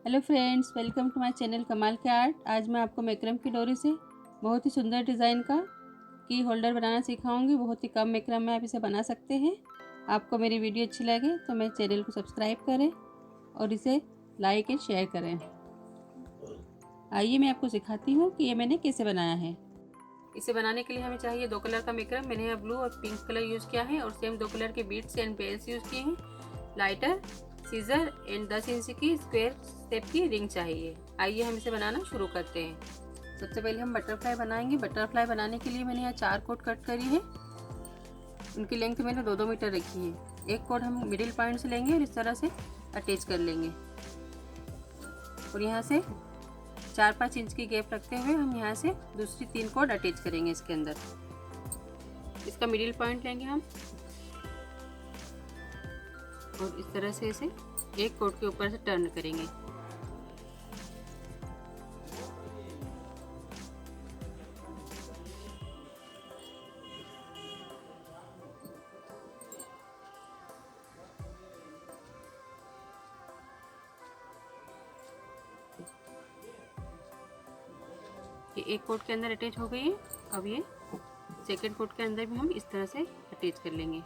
Hello friends, welcome to my channel कमाल के art. आज मैं आपको मैक्रम की डोरी से बहुत ही सुंदर डिज़ाइन का की होल्डर बनाना सिखाऊंगी। बहुत ही कम मैक्रम में आप इसे बना सकते हैं। आपको मेरी वीडियो अच्छी लगे तो मेरे चैनल को सब्सक्राइब करें और इसे लाइक एंड शेयर करें। आइए मैं आपको सिखाती हूँ कि ये मैंने कैसे बनाया है। इसे बनाने के लिए हमें चाहिए 2 कलर का मैक्रम। मैंने यहाँ ब्लू और पिंक कलर यूज़ किया है और सेम 2 कलर के बीड्स एंड बेल्स यूज़ किए हैं। लाइटर, सीजर एंड 10 इंच की स्क्वायर शेप की रिंग चाहिए। आइए हम इसे बनाना शुरू करते हैं। सबसे पहले हम बटरफ्लाई बनाएंगे। बटरफ्लाई बनाने के लिए मैंने यहाँ 4 कोट कट करी है। उनकी लेंथ मैंने 2-2 मीटर रखी है। एक कोट हम मिडिल पॉइंट से लेंगे और इस तरह से अटैच कर लेंगे और यहाँ से 4-5 इंच की गैप रखते हुए हम यहाँ से दूसरी 3 कोट अटैच करेंगे इसके अंदर। इसका मिडिल पॉइंट लेंगे हम और इस तरह से इसे एक कोट के ऊपर से टर्न करेंगे। ये एक कोट के अंदर अटैच हो गई है। अब ये सेकंड कोट के अंदर भी हम इस तरह से अटैच कर लेंगे।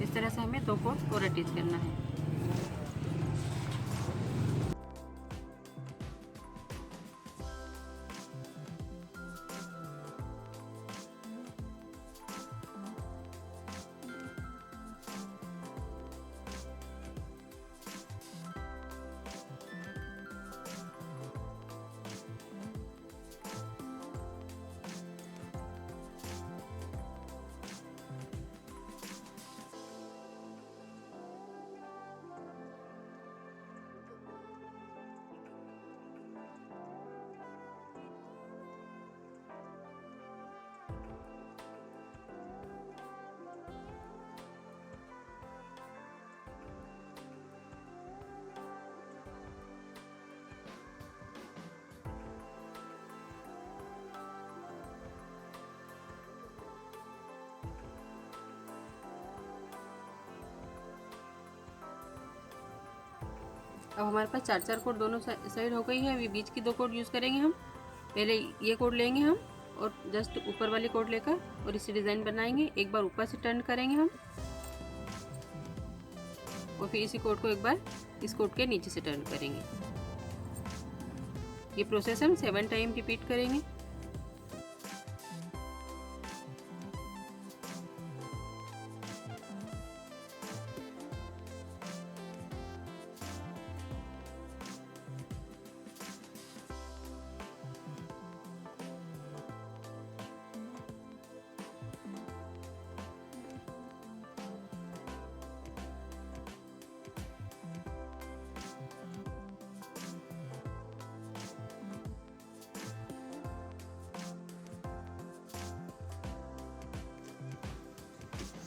इस तरह से हमें 2 कोट और अटैच करना है। अब हमारे पास 4-4 कोट दोनों साइड हो गई है। अभी बीच की 2 कोट यूज़ करेंगे हम। पहले ये कोट लेंगे हम और जस्ट ऊपर वाली कोट लेकर और इसे डिज़ाइन बनाएंगे। एक बार ऊपर से टर्न करेंगे हम और फिर इसी कोट को एक बार इस कोट के नीचे से टर्न करेंगे। ये प्रोसेस हम 7 टाइम रिपीट करेंगे।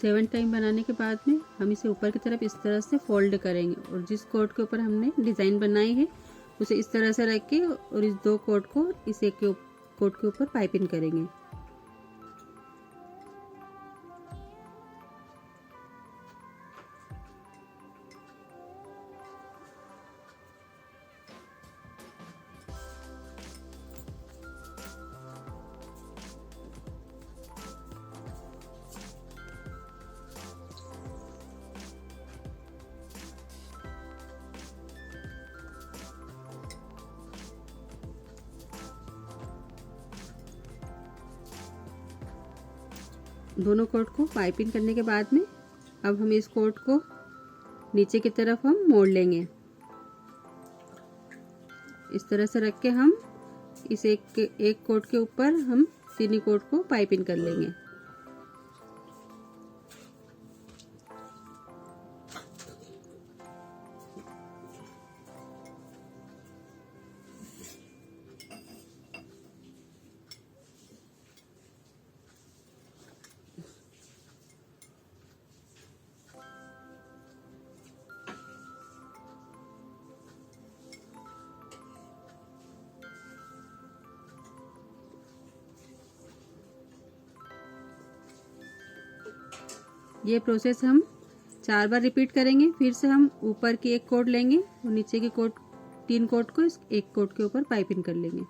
सेवन टाइम बनाने के बाद में हम इसे ऊपर की तरफ इस तरह से फोल्ड करेंगे और जिस कोट के ऊपर हमने डिज़ाइन बनाई है उसे इस तरह से रख के और इस 2 कोट को इस एक कोट के ऊपर पाइपिंग करेंगे। दोनों कोट को पाइपिंग करने के बाद में अब हम इस कोट को नीचे की तरफ हम मोड़ लेंगे। इस तरह से रख के हम इस एक कोट के ऊपर हम तीनों कोट को पाइपिंग कर लेंगे। ये प्रोसेस हम 4 बार रिपीट करेंगे। फिर से हम ऊपर की एक कोट लेंगे और नीचे की कोट 3 कोट को इस एक कोट के ऊपर पाइपिंग कर लेंगे।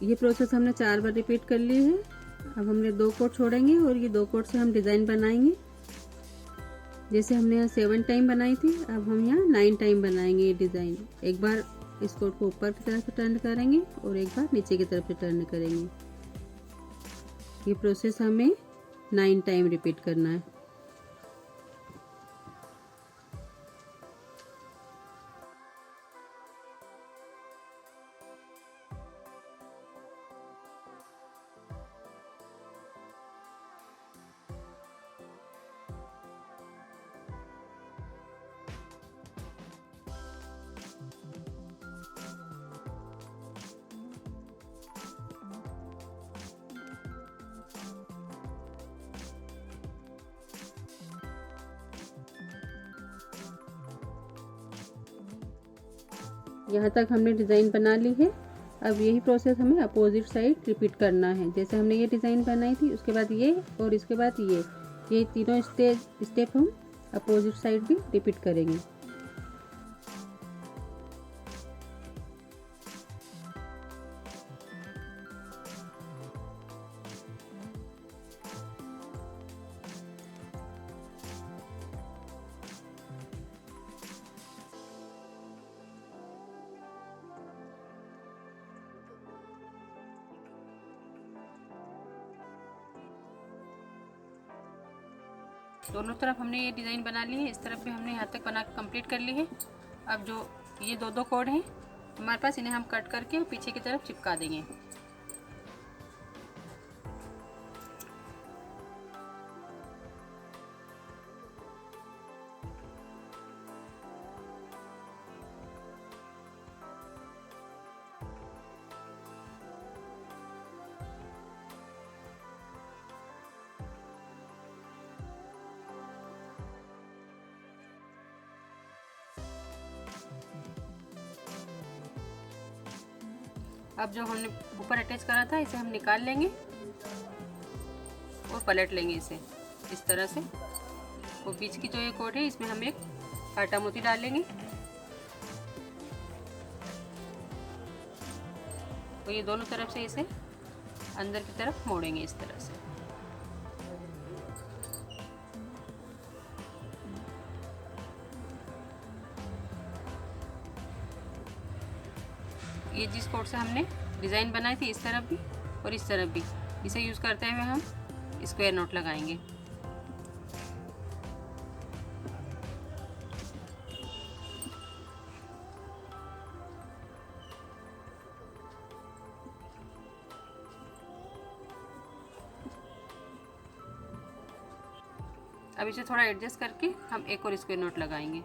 ये प्रोसेस हमने 4 बार रिपीट कर ली है। अब हमने 2 कोट छोड़ेंगे और ये 2 कोट से हम डिज़ाइन बनाएंगे। जैसे हमने यहाँ 7 टाइम बनाई थी, अब हम यहाँ 9 टाइम बनाएंगे ये डिज़ाइन। एक बार इस कोट को ऊपर की तरफ टर्न करेंगे और एक बार नीचे की तरफ टर्न करेंगे। ये प्रोसेस हमें 9 टाइम रिपीट करना है। यहाँ तक हमने डिज़ाइन बना ली है। अब यही प्रोसेस हमें अपोजिट साइड रिपीट करना है। जैसे हमने ये डिज़ाइन बनाई थी, उसके बाद ये और इसके बाद ये तीनों स्टेप हम अपोजिट साइड भी रिपीट करेंगे। दोनों तरफ हमने ये डिज़ाइन बना ली है। इस तरफ भी हमने यहाँ तक बना कंप्लीट कर ली है। अब जो ये दो कोड हैं हमारे पास, इन्हें हम कट करके पीछे की तरफ चिपका देंगे। अब जो हमने ऊपर अटैच करा था, इसे हम निकाल लेंगे और पलट लेंगे इसे इस तरह से। और बीच की जो ये कोट है, इसमें हम एक कांटा मोती डालेंगे और ये दोनों तरफ से इसे अंदर की तरफ मोड़ेंगे इस तरह से। ये जिस कोट से हमने डिज़ाइन बनाई थी, इस तरफ भी और इस तरफ भी, इसे यूज़ करते हुए हम स्क्वायर नोट लगाएंगे। अब इसे थोड़ा एडजस्ट करके हम एक और स्क्वायर नोट लगाएंगे।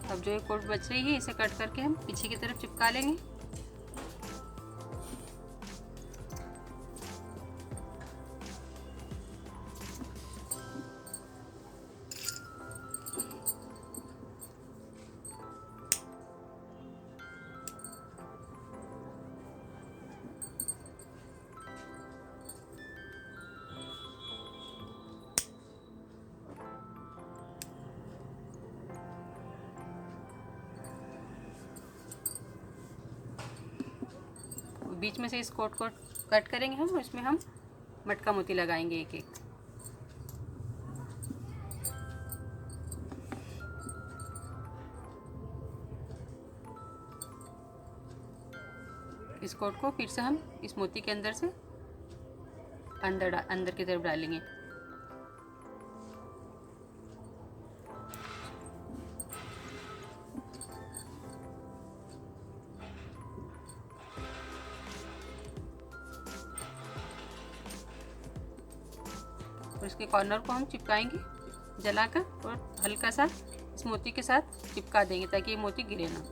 अब जो एक कोट बच रही है, इसे कट करके हम पीछे की तरफ चिपका लेंगे। बीच में से इस कोट को कट करेंगे हम और इसमें हम मटका मोती लगाएंगे एक एक। इस कोट को फिर से हम इस मोती के अंदर से अंदर की तरफ डालेंगे। इसके कॉर्नर को हम चिपकाएंगे जलाकर और हल्का सा इस मोती के साथ चिपका देंगे ताकि ये मोती गिरे ना।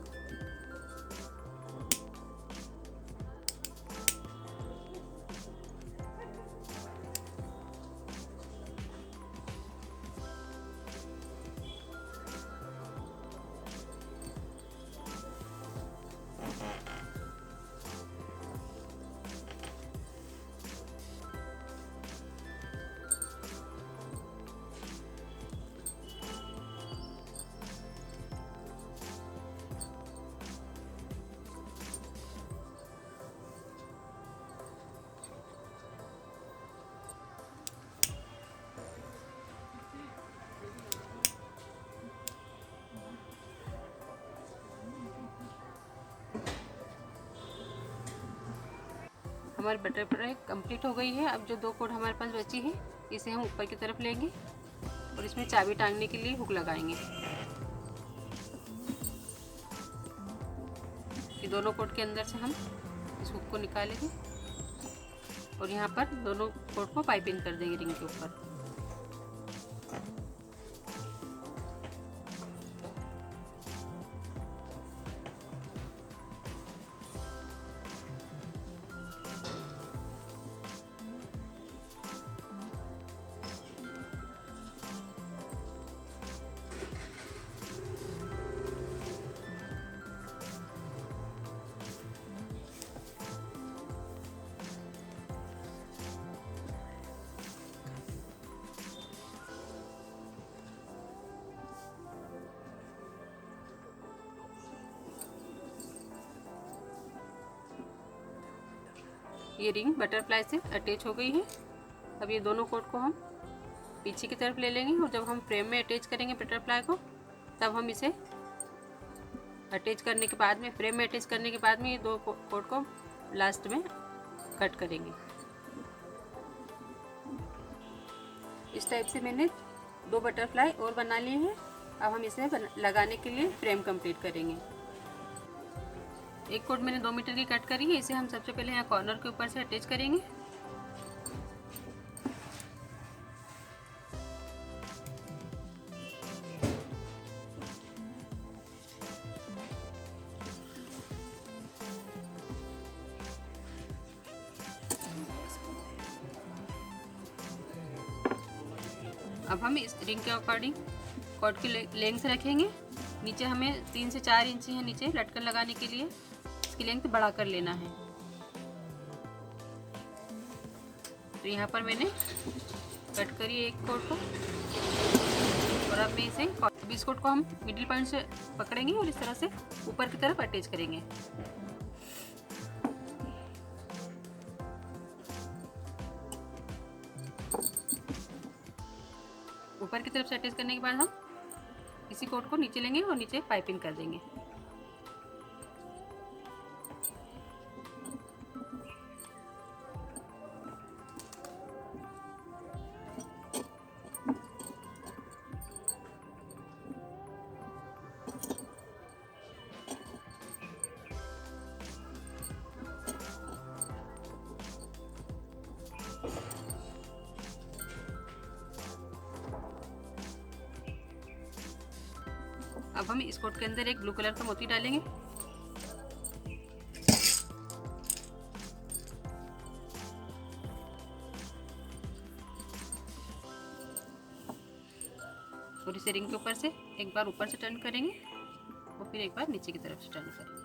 हमारी बटरफ्लाई कंप्लीट हो गई है। अब जो 2 कोड हमारे पास बची है इसे हम ऊपर की तरफ लेंगे और इसमें चाबी टांगने के लिए हुक लगाएंगे। ये दोनों कोड के अंदर से हम इस हुक को निकालेंगे और यहाँ पर दोनों कोड को पाइपिंग कर देंगे रिंग के ऊपर। ये रिंग बटरफ्लाई से अटैच हो गई है। अब ये दोनों कोड को हम पीछे की तरफ ले लेंगे और जब हम फ्रेम में अटैच करेंगे बटरफ्लाई को तब हम इसे अटैच करने के बाद में फ्रेम में अटैच करने के बाद में ये 2 कोड को लास्ट में कट करेंगे। इस टाइप से मैंने 2 बटरफ्लाई और बना लिए हैं। अब हम इसे लगाने के लिए फ्रेम कंप्लीट करेंगे। एक कोड मैंने 2 मीटर की कट करी है। इसे हम सबसे पहले यहाँ कॉर्नर के ऊपर से अटैच करेंगे। अब हम इस रिंग के अकॉर्डिंग कॉर्ड की लेंथ रखेंगे। नीचे हमें 3 से 4 इंच है नीचे लटकन लगाने के लिए, इसकी लेंथ बढ़ा कर लेना है। तो यहाँ पर मैंने कट करी एक कॉर्ड को और अब मैं इसे इस कॉर्ड को हम मिडिल पॉइंट से पकड़ेंगे और इस तरह से ऊपर की तरफ अटैच करेंगे। ऊपर की तरफ से अटैच करने के बाद हम इसी कोट को नीचे लेंगे और नीचे पाइपिंग कर देंगे। अब हम इस कोट के अंदर एक ब्लू कलर का मोती डालेंगे। और इसे रिंग के ऊपर से एक बार ऊपर से टर्न करेंगे और फिर एक बार नीचे की तरफ से टर्न करेंगे।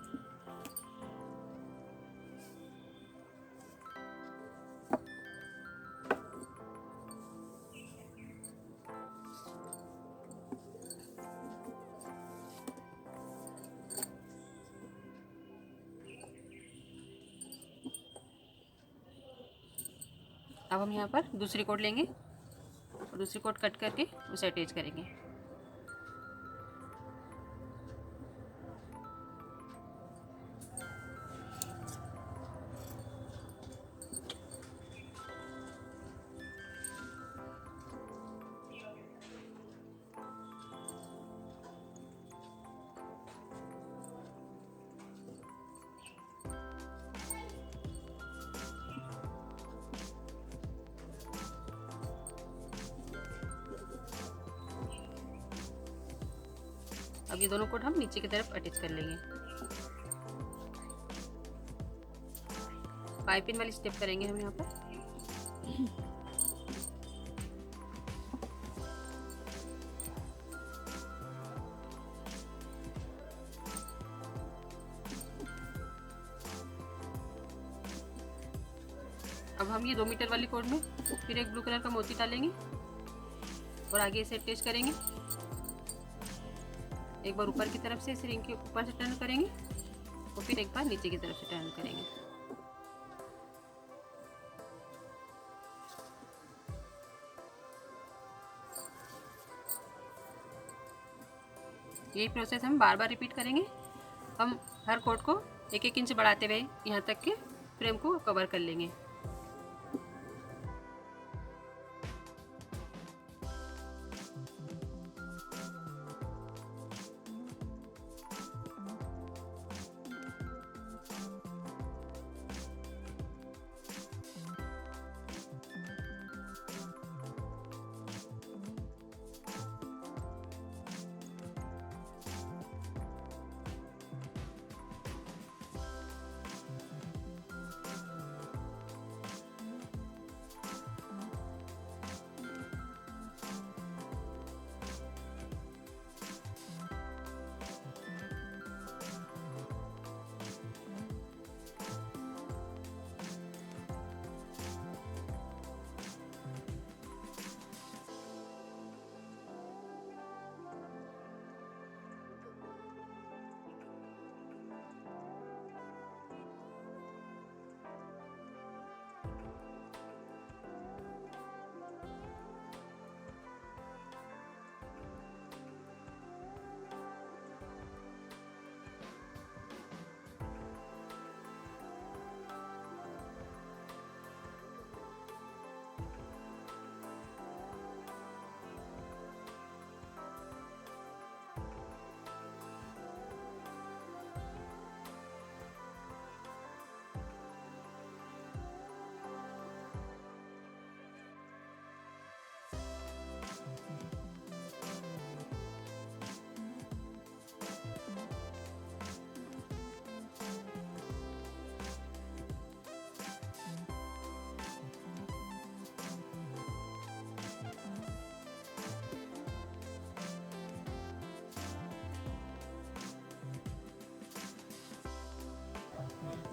अब हम यहाँ पर दूसरी कोट लेंगे और दूसरी कोट कट करके उसे अटैच करेंगे। अब ये दोनों कोट हम नीचे की तरफ अटैच कर लेंगे। पाइपिंग वाली स्टेप करेंगे हम यहाँ पर। अब हम ये 2 मीटर वाली कोड में फिर एक ब्लू कलर का मोती डालेंगे और आगे इसे अटैच करेंगे। एक बार ऊपर की तरफ से इस रिंग के ऊपर से टर्न करेंगे और फिर एक बार नीचे की तरफ से टर्न करेंगे। यही प्रोसेस हम बार बार रिपीट करेंगे। हम हर कोट को 1-1 इंच बढ़ाते हुए यहाँ तक के फ्रेम को कवर कर लेंगे।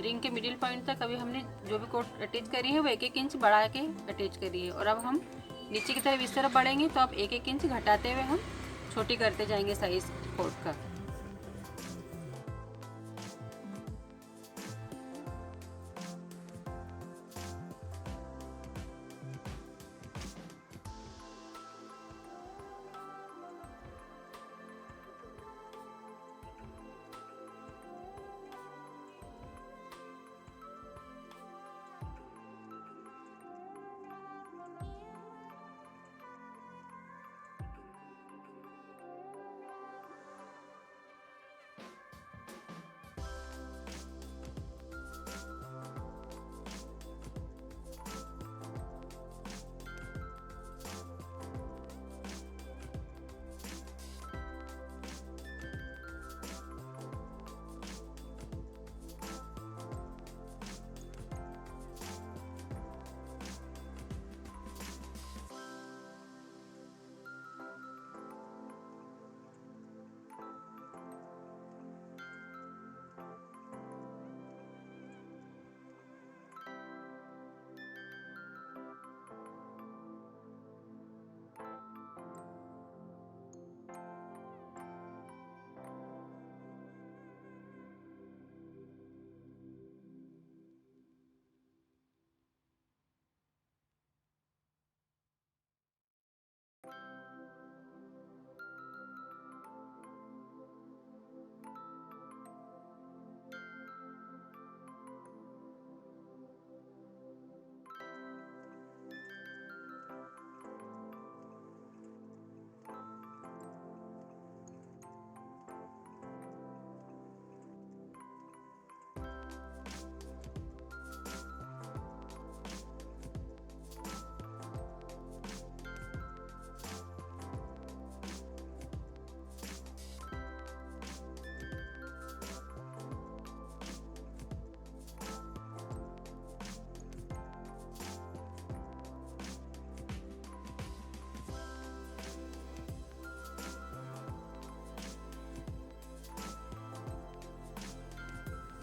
रिंग के मिडिल पॉइंट तक अभी हमने जो भी कोट अटैच करी है वो 1-1 इंच बढ़ा के अटैच करी है। और अब हम नीचे की तरफ इस तरफ बढ़ेंगे तो अब 1-1 इंच घटाते हुए हम छोटी करते जाएंगे साइज कोट का।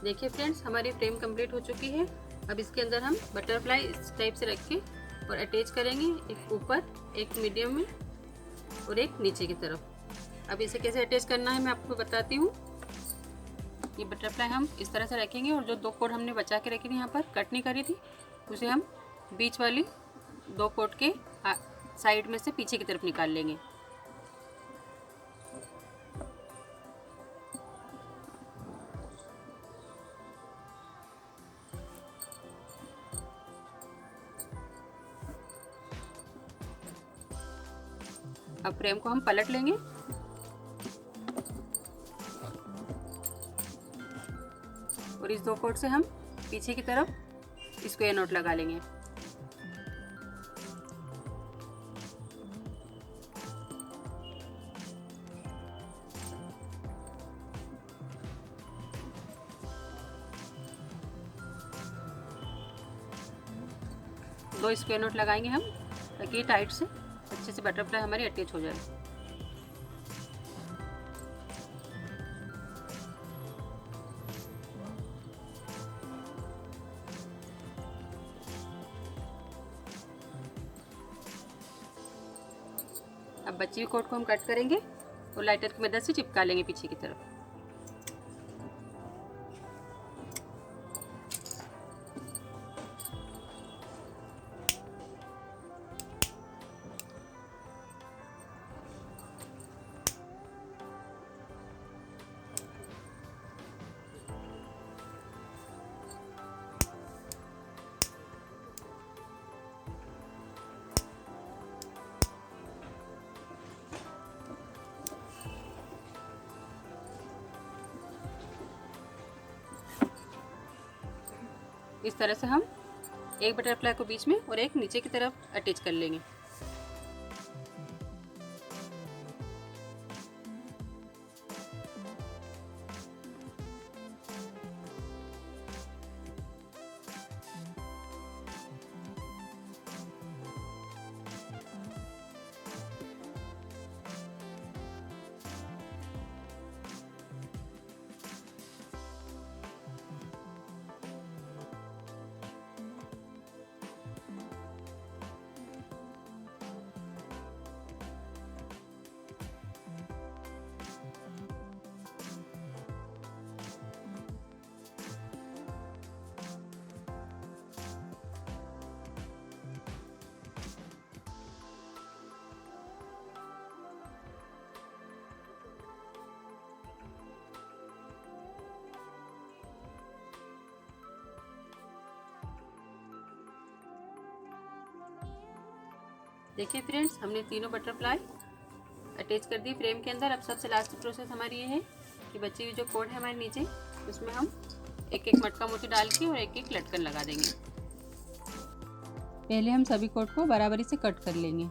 देखिए फ्रेंड्स, हमारी फ्रेम कंप्लीट हो चुकी है। अब इसके अंदर हम बटरफ्लाई इस टाइप से रख के और अटैच करेंगे, एक ऊपर, एक मीडियम में और एक नीचे की तरफ। अब इसे कैसे अटैच करना है मैं आपको बताती हूँ। ये बटरफ्लाई हम इस तरह से रखेंगे और जो 2 कोड हमने बचा के रखी थी, यहाँ पर कट नहीं करी थी, उसे हम बीच वाली 2 कोड के साइड में से पीछे की तरफ निकाल लेंगे। अब फ्रेम को हम पलट लेंगे और इस 2 कोड से हम पीछे की तरफ स्क्वायर नोट लगा लेंगे। दो स्क्वायर नोट लगाएंगे हम, ताकि टाइट से अच्छे से बटरफ्लाई हमारी अटैच हो जाए। अब बची हुई कोट को हम कट करेंगे और लाइटर की मदद से चिपका लेंगे पीछे की तरफ। इस तरह से हम एक बटरफ्लाई को बीच में और एक नीचे की तरफ अटैच कर लेंगे। देखिए फ्रेंड्स, हमने तीनों बटरफ्लाई अटैच कर दी फ्रेम के अंदर। अब सबसे लास्ट प्रोसेस हमारी ये है कि बची हुई जो कोड है हमारे नीचे, उसमें हम एक एक मटका मोती डाल के और एक एक लटकन लगा देंगे। पहले हम सभी कोड को बराबरी से कट कर लेंगे।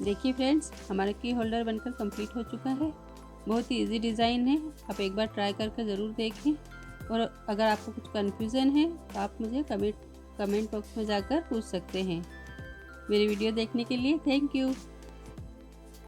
देखिए फ्रेंड्स, हमारा की होल्डर बनकर कंप्लीट हो चुका है। बहुत ही इजी डिज़ाइन है, आप एक बार ट्राई करके ज़रूर देखें। और अगर आपको कुछ कन्फ्यूज़न है तो आप मुझे कमेंट बॉक्स में जाकर पूछ सकते हैं। मेरी वीडियो देखने के लिए थैंक यू।